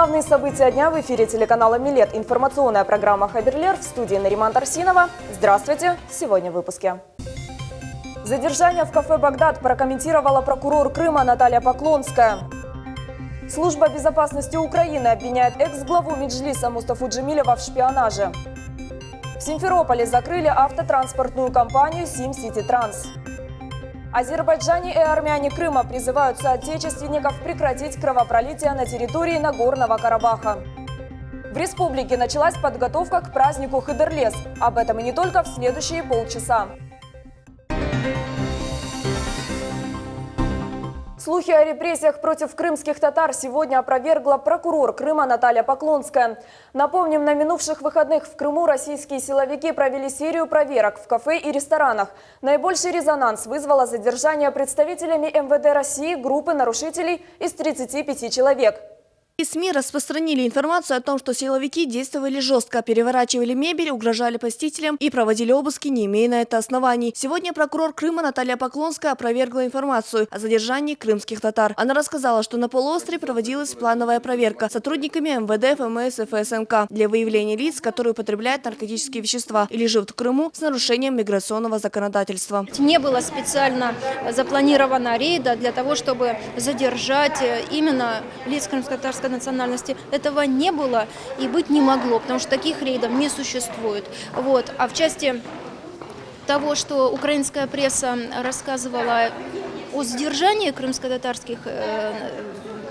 Главные события дня в эфире телеканала «Милет». Информационная программа «Хаберлер», в студии Нариман Тарсинова. Здравствуйте! Сегодня в выпуске. Задержание в кафе «Багдад» прокомментировала прокурор Крыма Наталья Поклонская. Служба безопасности Украины обвиняет экс-главу Меджлиса Мустафу Джемилева в шпионаже. В Симферополе закрыли автотранспортную компанию «Сим-Сити Транс». Азербайджане и армяне Крыма призывают соотечественников прекратить кровопролитие на территории Нагорного Карабаха. В республике началась подготовка к празднику Хыдырлес. Об этом и не только в следующие полчаса. Слухи о репрессиях против крымских татар сегодня опровергла прокурор Крыма Наталья Поклонская. Напомним, на минувших выходных в Крыму российские силовики провели серию проверок в кафе и ресторанах. Наибольший резонанс вызвало задержание представителями МВД России группы нарушителей из 35 человек. СМИ распространили информацию о том, что силовики действовали жестко, переворачивали мебель, угрожали посетителям и проводили обыски, не имея на это оснований. Сегодня прокурор Крыма Наталья Поклонская опровергла информацию о задержании крымских татар. Она рассказала, что на полуострове проводилась плановая проверка сотрудниками МВД, ФМС и ФСНК для выявления лиц, которые употребляют наркотические вещества или живут в Крыму с нарушением миграционного законодательства. Не было специально запланировано рейда для того, чтобы задержать именно лиц крымско-татарской национальности. Этого не было и быть не могло, потому что таких рейдов не существует. А в части того, что украинская пресса рассказывала о задержании крымско-татарских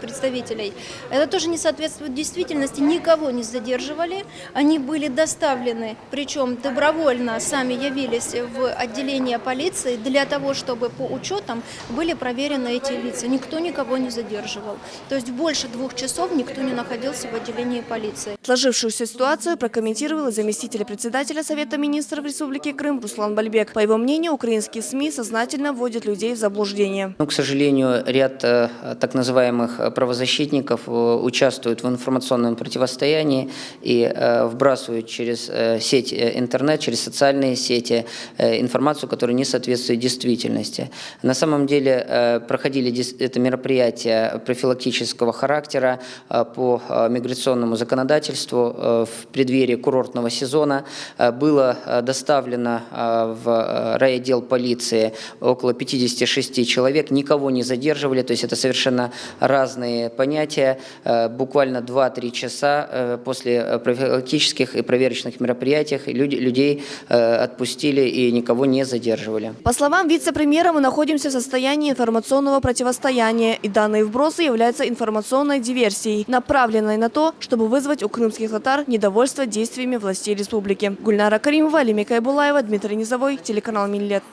представителей, это тоже не соответствует действительности. Никого не задерживали. Они были доставлены, причем добровольно сами явились в отделение полиции для того, чтобы по учетам были проверены эти лица. Никто никого не задерживал. То есть больше 2 часов никто не находился в отделении полиции. Сложившуюся ситуацию прокомментировал заместитель председателя Совета министров Республики Крым Руслан Бальбек. По его мнению, украинские СМИ сознательно вводят людей в заблуждение. К сожалению, ряд так называемых правозащитников участвуют в информационном противостоянии и вбрасывают через сеть интернет, через социальные сети информацию, которая не соответствует действительности. На самом деле проходили это мероприятия профилактического характера по миграционному законодательству в преддверии курортного сезона. Было доставлено в райотдел полиции около 56 человек, никого не задерживали, то есть это совершенно разные понятия. Буквально 2-3 часа после профилактических и проверочных мероприятий людей отпустили и никого не задерживали. По словам вице-премьера, мы находимся в состоянии информационного противостояния, и данные вбросы являются информационной диверсией, направленной на то, чтобы вызвать у крымских татар недовольство действиями властей республики. Гульнара Каримова, Алимика Айбулаева, Дмитрий Низовой, телеканал «Милет».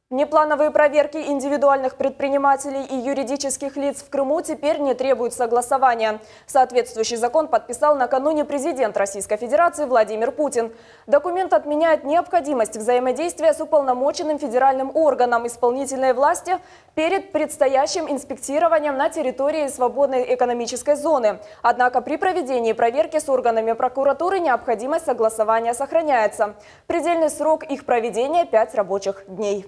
Внеплановые проверки индивидуальных предпринимателей и юридических лиц в Крыму теперь не требуют согласования. Соответствующий закон подписал накануне президент Российской Федерации Владимир Путин. Документ отменяет необходимость взаимодействия с уполномоченным федеральным органом исполнительной власти перед предстоящим инспектированием на территории свободной экономической зоны. Однако при проведении проверки с органами прокуратуры необходимость согласования сохраняется. Предельный срок их проведения – 5 рабочих дней.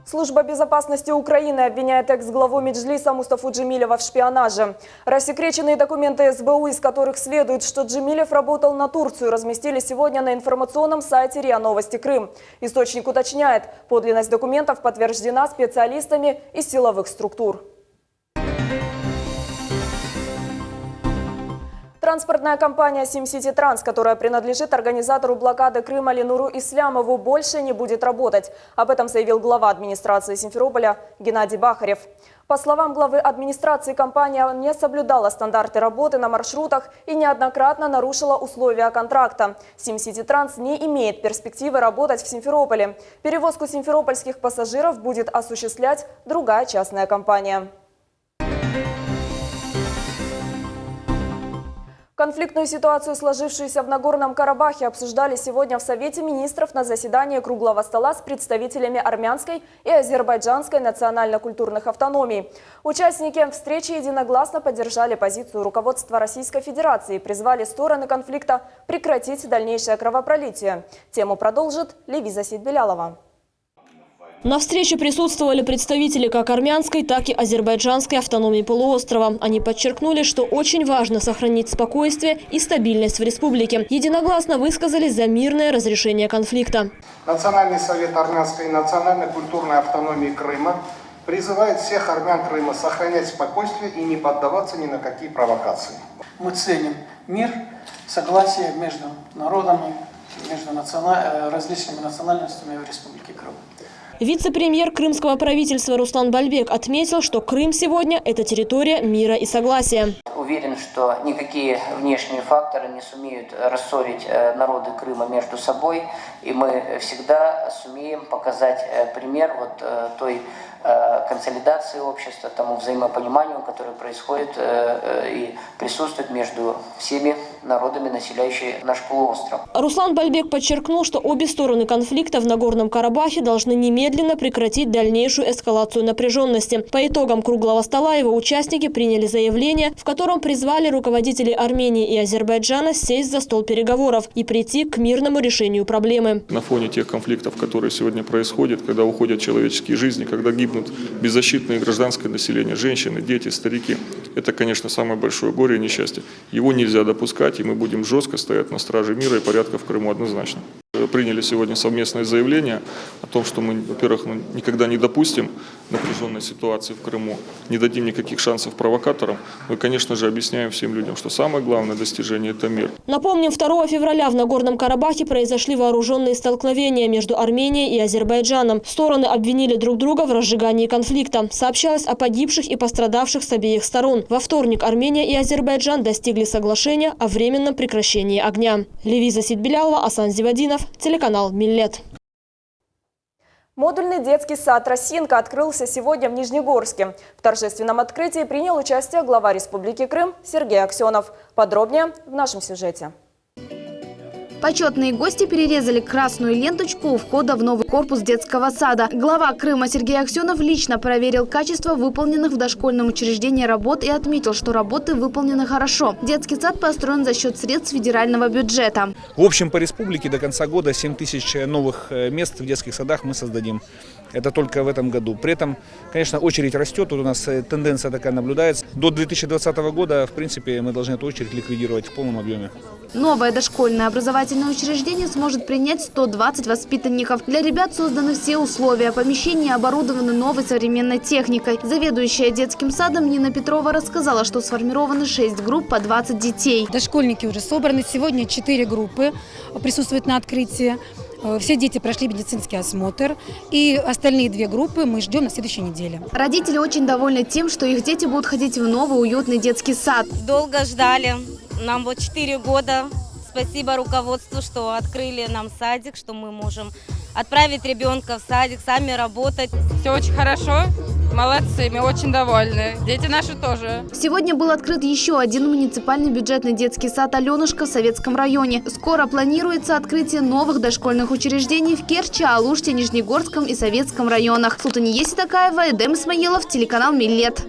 Служба безопасности Украины обвиняет экс-главу Меджлиса Мустафу Джемилева в шпионаже. Рассекреченные документы СБУ, из которых следует, что Джемилев работал на Турцию, разместили сегодня на информационном сайте РИА Новости Крым. Источник уточняет, подлинность документов подтверждена специалистами из силовых структур. Транспортная компания «Сим-Сити Транс», которая принадлежит организатору блокады Крыма Ленуру Ислямову, больше не будет работать. Об этом заявил глава администрации Симферополя Геннадий Бахарев. По словам главы администрации, компания не соблюдала стандарты работы на маршрутах и неоднократно нарушила условия контракта. «Сим-Сити Транс» не имеет перспективы работать в Симферополе. Перевозку симферопольских пассажиров будет осуществлять другая частная компания. Конфликтную ситуацию, сложившуюся в Нагорном Карабахе, обсуждали сегодня в Совете министров на заседании круглого стола с представителями армянской и азербайджанской национально-культурных автономий. Участники встречи единогласно поддержали позицию руководства Российской Федерации и призвали стороны конфликта прекратить дальнейшее кровопролитие. Тему продолжит Левиза Сейдбелялова. На встрече присутствовали представители как армянской, так и азербайджанской автономии полуострова. Они подчеркнули, что очень важно сохранить спокойствие и стабильность в республике. Единогласно высказались за мирное разрешение конфликта. Национальный совет армянской и национально-культурной автономии Крыма призывает всех армян Крыма сохранять спокойствие и не поддаваться ни на какие провокации. Мы ценим мир, согласие между народами, между различными национальностями в Республике Крым. Вице-премьер крымского правительства Руслан Бальбек отметил, что Крым сегодня – это территория мира и согласия. Уверен, что никакие внешние факторы не сумеют рассорить народы Крыма между собой, и мы всегда сумеем показать пример той консолидации общества, тому взаимопониманию, которое происходит и присутствует между всеми народами, населяющими наш полуостров. Руслан Бальбек подчеркнул, что обе стороны конфликта в Нагорном Карабахе должны немедленно прекратить дальнейшую эскалацию напряженности. По итогам круглого стола его участники приняли заявление, в котором призвали руководителей Армении и Азербайджана сесть за стол переговоров и прийти к мирному решению проблемы. На фоне тех конфликтов, которые сегодня происходят, когда уходят человеческие жизни, когда гибнут беззащитное гражданское население, женщины, дети, старики, это, конечно, самое большое горе и несчастье. Его нельзя допускать, и мы будем жестко стоять на страже мира и порядка в Крыму однозначно. Приняли сегодня совместное заявление о том, что мы, во-первых, никогда не допустим напряженной ситуации в Крыму, не дадим никаких шансов провокаторам. Мы, конечно же, объясняем всем людям, что самое главное достижение – это мир. Напомним, 2 февраля в Нагорном Карабахе произошли вооруженные столкновения между Арменией и Азербайджаном. Стороны обвинили друг друга в разжигании конфликта. Сообщалось о погибших и пострадавших с обеих сторон. Во вторник Армения и Азербайджан достигли соглашения о временном прекращении огня. Левиза Сидбелялова, Асан Зивадинов, телеканал Миллет. Модульный детский сад «Росинка» открылся сегодня в Нижнегорске. В торжественном открытии принял участие глава Республики Крым Сергей Аксенов. Подробнее в нашем сюжете. Почетные гости перерезали красную ленточку у входа в новый корпус детского сада. Глава Крыма Сергей Аксенов лично проверил качество выполненных в дошкольном учреждении работ и отметил, что работы выполнены хорошо. Детский сад построен за счет средств федерального бюджета. В общем, по республике до конца года 7 тысяч новых мест в детских садах мы создадим. Это только в этом году. При этом, конечно, очередь растет. Тут у нас тенденция такая наблюдается. До 2020 года, в принципе, мы должны эту очередь ликвидировать в полном объеме. Новое дошкольное образовательное учреждение сможет принять 120 воспитанников. Для ребят созданы все условия. Помещения оборудованы новой современной техникой. Заведующая детским садом Нина Петрова рассказала, что сформированы 6 групп по 20 детей. Дошкольники уже собраны. Сегодня 4 группы присутствуют на открытии. Все дети прошли медицинский осмотр, и остальные 2 группы мы ждем на следующей неделе. Родители очень довольны тем, что их дети будут ходить в новый уютный детский сад. Долго ждали, нам 4 года. Спасибо руководству, что открыли нам садик, что мы можем отправить ребенка в садик, сами работать. Все очень хорошо, молодцы, мы очень довольны. Дети наши тоже. Сегодня был открыт еще один муниципальный бюджетный детский сад «Аленушка» в Советском районе. Скоро планируется открытие новых дошкольных учреждений в Керчи, Алуште, Нижнегорском и Советском районах. Султания Такаева, Эдем Исмаилов, телеканал Миллет.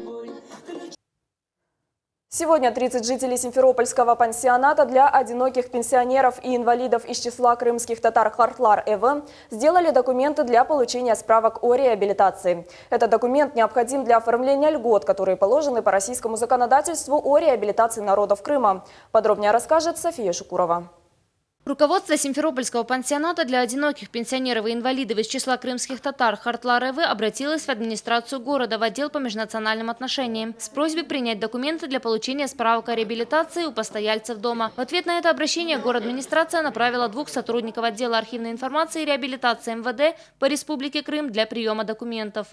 Сегодня 30 жителей Симферопольского пансионата для одиноких пенсионеров и инвалидов из числа крымских татар Хартлар-ЭВ сделали документы для получения справок о реабилитации. Этот документ необходим для оформления льгот, которые положены по российскому законодательству о реабилитации народов Крыма. Подробнее расскажет София Шукурова. Руководство Симферопольского пансионата для одиноких пенсионеров и инвалидов из числа крымских татар Хартлар-ЭВ обратилось в администрацию города в отдел по межнациональным отношениям с просьбой принять документы для получения справок о реабилитации у постояльцев дома. В ответ на это обращение город-администрация направила 2 сотрудников отдела архивной информации и реабилитации МВД по Республике Крым для приема документов.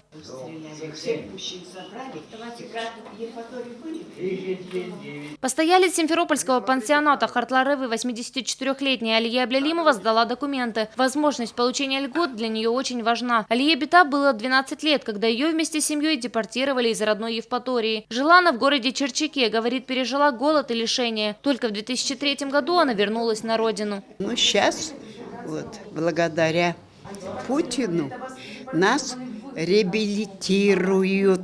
Постоялец Симферопольского пансионата Хартлар-ЭВ 84-летний Алия Аблялимова сдала документы. Возможность получения льгот для нее очень важна. Алие Бита было 12 лет, когда ее вместе с семьей депортировали из родной Евпатории. Жила она в городе Черчаке, говорит, пережила голод и лишение. Только в 2003 году она вернулась на родину. Сейчас, благодаря Путину, нас реабилитируют.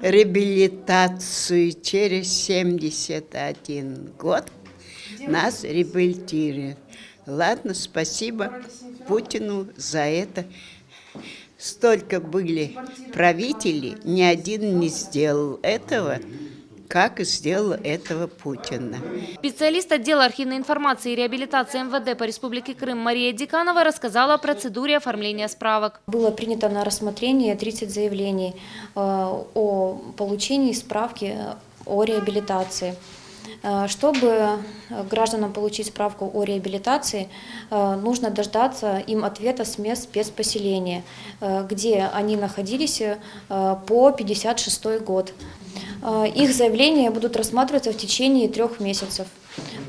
Реабилитацию через 71 год нас реабилитируют. Ладно, спасибо Путину за это. столько были правителей, ни один не сделал этого, как сделал этого Путина. Специалист отдела архивной информации и реабилитации МВД по Республике Крым Мария Диканова рассказала о процедуре оформления справок. Было принято на рассмотрение 30 заявлений о получении справки о реабилитации. Чтобы гражданам получить справку о реабилитации, нужно дождаться им ответа с мест спецпоселения, где они находились по 1956 год. Их заявления будут рассматриваться в течение 3 месяцев.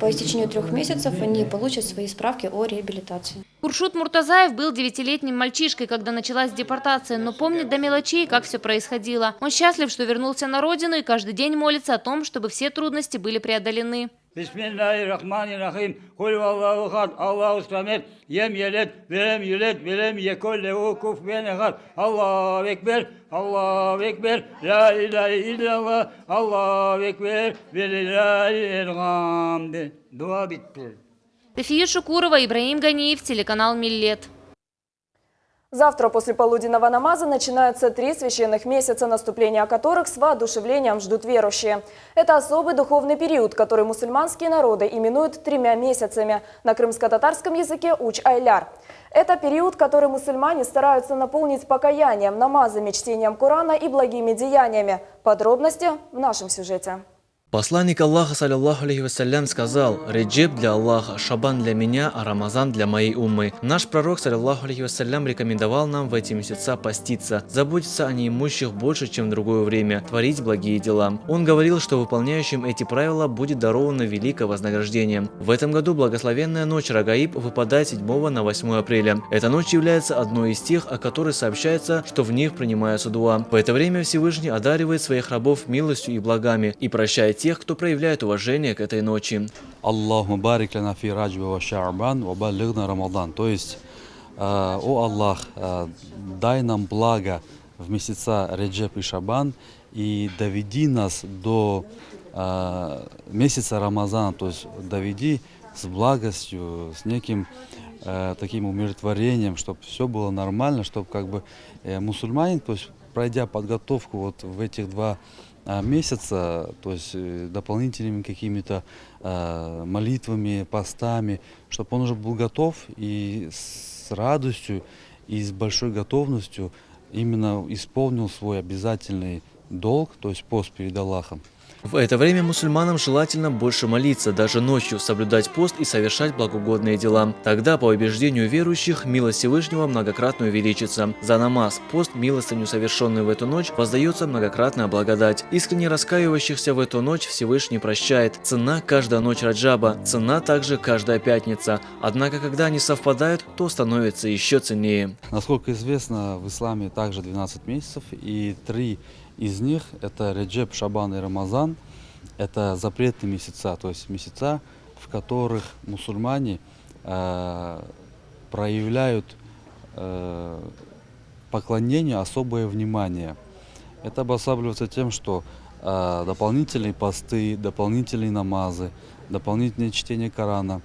По истечению 3 месяцев они получат свои справки о реабилитации. Куршут Муртазаев был 9-летним мальчишкой, когда началась депортация, но помнит до мелочей, как все происходило. Он счастлив, что вернулся на родину и каждый день молится о том, чтобы все трудности были преодолены. Бисмиллахир-рахманир-рахим. Куль валлаху хад, Аллаху самед, ем елет, велем еколлеху куф бенехад. Аллаху экбер, ла иляха илляллах, Аллаху экбер, велиллахил хамд. Дуа битти. Тафия Шукурова, Ибраим Ганиев, телеканал Миллет. Завтра после полуденного намаза начинаются 3 священных месяца, наступления которых с воодушевлением ждут верующие. Это особый духовный период, который мусульманские народы именуют 3 месяцами. На крымско-татарском языке уч-айляр. Это период, который мусульмане стараются наполнить покаянием, намазами, чтением Корана и благими деяниями. Подробности в нашем сюжете. Посланник Аллаха, саллиллаху алейхи вассалям, сказал: «Реджеб для Аллаха, Шабан для меня, а Рамазан для моей уммы». Наш пророк, саллиллаху алейхи вассалям, рекомендовал нам в эти месяца поститься, заботиться о неимущих больше, чем в другое время, творить благие дела. Он говорил, что выполняющим эти правила будет даровано великое вознаграждение. В этом году благословенная ночь Рагаиб выпадает 7 на 8 апреля. Эта ночь является одной из тех, о которой сообщается, что в них принимаются дуа. В это время Всевышний одаривает своих рабов милостью и благами и прощает тех, кто проявляет уважение к этой ночи. Аллаху барик лана фи раджба ва ша'бан ва баллигна Рамадан. То есть, о Аллах, дай нам благо в месяца Реджеб и Шабан и доведи нас до месяца Рамазана, то есть доведи с благостью, с неким таким умиротворением, чтобы все было нормально, чтобы как бы мусульманин, то есть пройдя подготовку вот в этих 2 месяца, то есть дополнительными какими-то молитвами, постами, чтобы он уже был готов и с радостью, и с большой готовностью именно исполнил свой обязательный долг, то есть пост перед Аллахом. В это время мусульманам желательно больше молиться, даже ночью, соблюдать пост и совершать благоугодные дела. Тогда, по убеждению верующих, милость Всевышнего многократно увеличится. За намаз, пост, милостыню, совершенную в эту ночь, воздается многократная благодать. Искренне раскаивающихся в эту ночь Всевышний прощает. Цена каждая ночь Раджаба, цена также каждая пятница. Однако, когда они совпадают, то становится еще ценнее. Насколько известно, в исламе также 12 месяцев, и 3 из них это Реджеб, Шабан и Рамазан. Это запретные месяца, то есть месяца, в которых мусульмане проявляют поклонению особое внимание. Это обуславливается тем, что дополнительные посты, дополнительные намазы, дополнительное чтение Корана,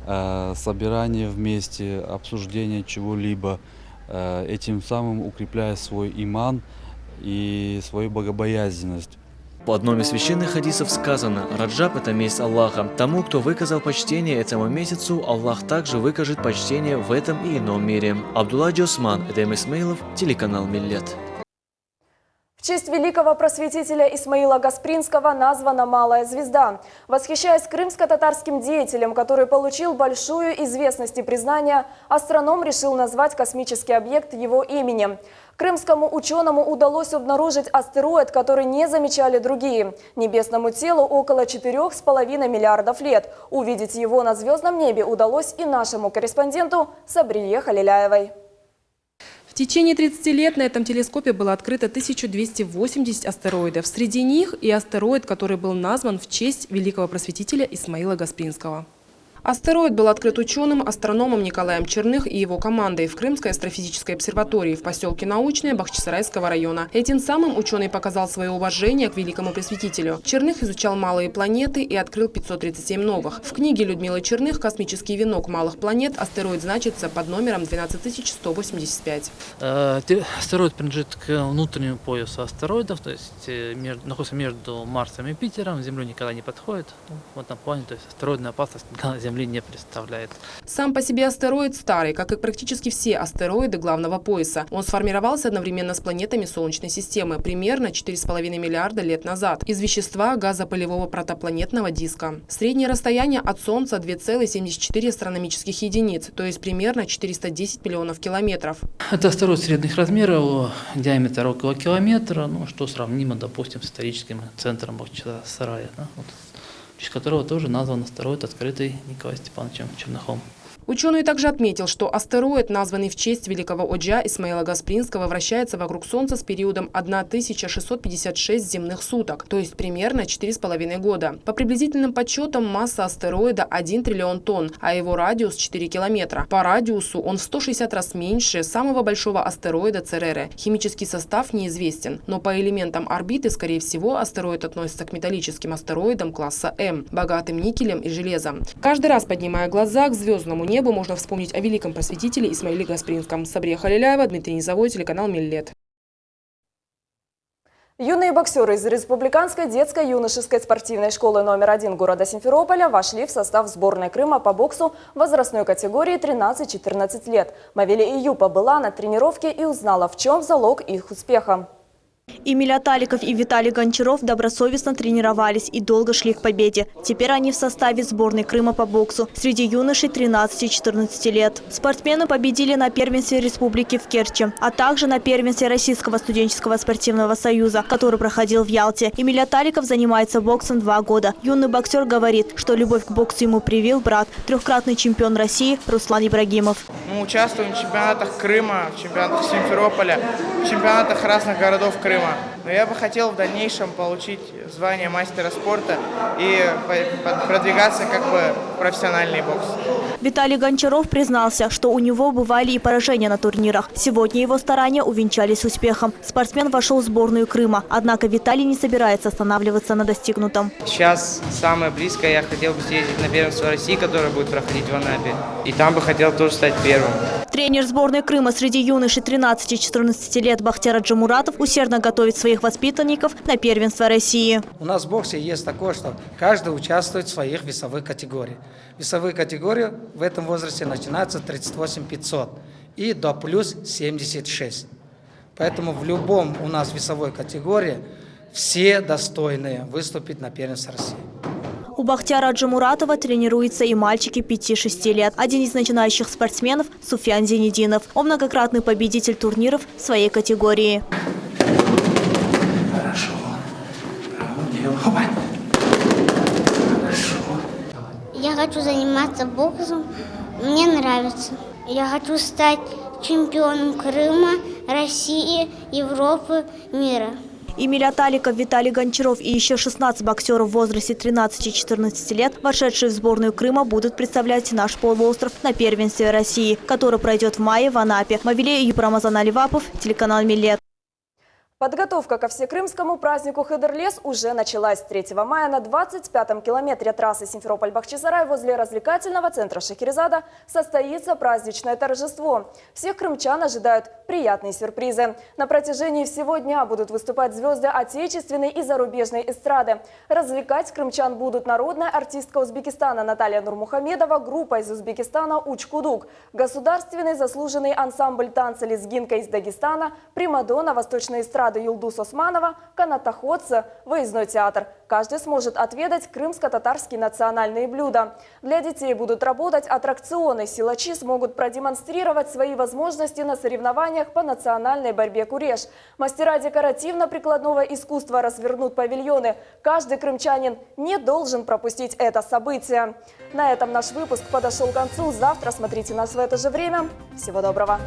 собирание вместе, обсуждение чего-либо, этим самым укрепляя свой иман и свою богобоязненность. В одном из священных хадисов сказано: «Раджаб – это месть Аллаха. Тому, кто выказал почтение этому месяцу, Аллах также выкажет почтение в этом и ином мире». Абдулла Джосман, Эдем Исмаилов, телеканал Миллет. В честь великого просветителя Исмаила Гаспринского названа «Малая звезда». Восхищаясь крымско-татарским деятелем, который получил большую известность и признание, астроном решил назвать космический объект его именем. Крымскому ученому удалось обнаружить астероид, который не замечали другие. Небесному телу около 4,5 миллиардов лет. Увидеть его на звездном небе удалось и нашему корреспонденту Сабрие Халиляевой. В течение 30 лет на этом телескопе было открыто 1280 астероидов. Среди них и астероид, который был назван в честь великого просветителя Исмаила Гаспринского. Астероид был открыт ученым, астрономом Николаем Черных и его командой в Крымской астрофизической обсерватории в поселке Научное Бахчисарайского района. Этим самым ученый показал свое уважение к великому просветителю. Черных изучал малые планеты и открыл 537 новых. В книге Людмилы Черных «Космический венок малых планет» астероид значится под номером 12185. Астероид принадлежит к внутреннему поясу астероидов, то есть находится между Марсом и Юпитером, Землю никогда не подходит. В этом плане, то есть астероидная опасность на Земле не представляет. Сам по себе астероид старый, как и практически все астероиды главного пояса. Он сформировался одновременно с планетами Солнечной системы примерно 4,5 миллиарда лет назад из вещества газопылевого протопланетного диска. Среднее расстояние от Солнца 2,74 астрономических единиц, то есть примерно 410 миллионов километров. Это астероид средних размеров, диаметр около километра, что сравнимо, допустим, с историческим центром Бахчисарая, в честь которого тоже назван астероид, открытый Николаем Степановичем Черныхом. Ученый также отметил, что астероид, названный в честь великого Оджа Исмаила Гаспринского, вращается вокруг Солнца с периодом 1656 земных суток, то есть примерно 4,5 года. По приблизительным подсчетам, масса астероида 1 триллион тонн, а его радиус 4 километра. По радиусу он в 160 раз меньше самого большого астероида Цереры. Химический состав неизвестен, но по элементам орбиты, скорее всего, астероид относится к металлическим астероидам класса М, богатым никелем и железом. Каждый раз, поднимая глаза к звездному небу, можно вспомнить о великом просветителе Исмаиле Гаспринском. Сабрия Халиляева, Дмитрий Низовой, телеканал Миллет. Юные боксеры из Республиканской детско-юношеской спортивной школы номер 1 города Симферополя вошли в состав сборной Крыма по боксу возрастной категории 13-14 лет. Мавиле Июпа была на тренировке и узнала, в чем залог их успеха. Эмиль Таликов и Виталий Гончаров добросовестно тренировались и долго шли к победе. Теперь они в составе сборной Крыма по боксу среди юношей 13-14 лет. Спортсмены победили на первенстве республики в Керчи, а также на первенстве Российского студенческого спортивного союза, который проходил в Ялте. Эмиль Таликов занимается боксом 2 года. Юный боксер говорит, что любовь к боксу ему привил брат, трехкратный чемпион России Руслан Ибрагимов. Мы участвуем в чемпионатах Крыма, в чемпионатах Симферополя, в чемпионатах разных городов Крыма. Но я бы хотел в дальнейшем получить звание мастера спорта и продвигаться как бы в профессиональный бокс. Виталий Гончаров признался, что у него бывали и поражения на турнирах. Сегодня его старания увенчались успехом. Спортсмен вошел в сборную Крыма. Однако Виталий не собирается останавливаться на достигнутом. Сейчас самое близкое я хотел бы съездить на первенство России, которое будет проходить в Анапе. И там бы хотел тоже стать первым. Тренер сборной Крыма среди юношей 13-14 лет Бахтияр Аджамуратов усердно готовит своих воспитанников на первенство России. У нас в боксе есть такое, что каждый участвует в своих весовых категориях. Весовые категории в этом возрасте начинаются 38 500 и до плюс 76. Поэтому в любом у нас весовой категории все достойные выступить на первенстве России. У Бахтияра Аджамуратова тренируются и мальчики 5-6 лет. Один из начинающих спортсменов – Суфьян Зенединов. Он многократный победитель турниров в своей категории. Хорошо. Я хочу заниматься боксом. Мне нравится. Я хочу стать чемпионом Крыма, России, Европы, мира. Эмиль Таликов, Виталий Гончаров и еще 16 боксеров в возрасте 13-14 лет, вошедшие в сборную Крыма, будут представлять наш полуостров на первенстве России, который пройдет в мае в Анапе. Мавиле Июп, Рамазан Аливапов, телеканал Миллет. Подготовка ко всекрымскому празднику Хыдырлес уже началась 3 мая на 25-м километре трассы Симферополь-Бахчисарай возле развлекательного центра Шахерезада состоится праздничное торжество. Всех крымчан ожидают приятные сюрпризы. На протяжении всего дня будут выступать звезды отечественной и зарубежной эстрады. Развлекать крымчан будут народная артистка Узбекистана Наталья Нурмухамедова, группа из Узбекистана Учкудук, государственный заслуженный ансамбль танца «Лезгинка» из Дагестана, примадонна восточной эстрады Юлдус Османова, канатоходцы, выездной театр. Каждый сможет отведать крымско-татарские национальные блюда. Для детей будут работать аттракционы. Силачи смогут продемонстрировать свои возможности на соревнованиях по национальной борьбе куреш. Мастера декоративно-прикладного искусства развернут павильоны. Каждый крымчанин не должен пропустить это событие. На этом наш выпуск подошел к концу. Завтра смотрите нас в это же время. Всего доброго!